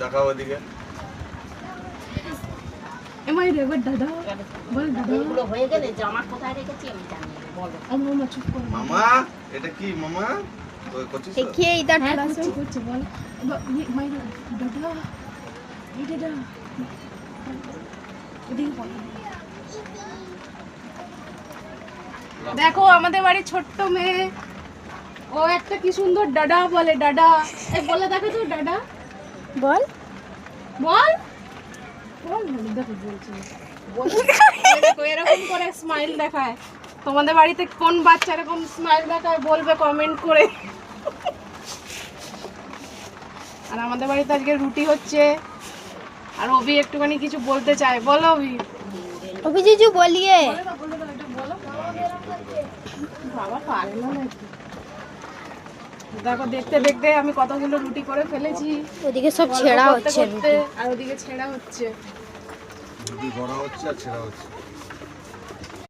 দেখাও ওদিকে। এমাই রে দাদা বল দাদা এগুলো হয়ে গেলে জামা কোথায় রেখেছি আমি জানি না, বলো। মামা চুপ কর মামা এটা কি মামা ওই করছিস তো? देखिए इधर হ্যাঁ थोड़ा सा করছে বল মাই দাদা এই দাদা এদিকে বল। দেখো আমাদের বাড়ির ছোট্ট মেয়ে, ও একটা কি সুন্দর ডাডা বলে, ডাডা এই বলে দেখো তো ডাডা बोल বল বল দেখো বলছে দেখো এরকম করে স্মাইল দেখায়। তোমাদের বাড়িতে কোন বাচ্চা এরকম স্মাইল দেখায় বলবে কমেন্ট করে। আর আমাদের বাড়িতে আজকে রুটি হচ্ছে, আর অভি একটুখানি কিছু বলতে চায়, বলো অভি। अभी जीजू बोलिए বাবা পারে না নাকি। দেখো দেখতে দেখতে আমি কতগুলো রুটি করে ফেলেছি, ওদিকে সব গল্প ছেঁড়া করতে হচ্ছে করতে, আর ওদিকে ছেঁড়া হচ্ছে। রুটি গড়া হচ্ছে আর ছেঁড়া হচ্ছে।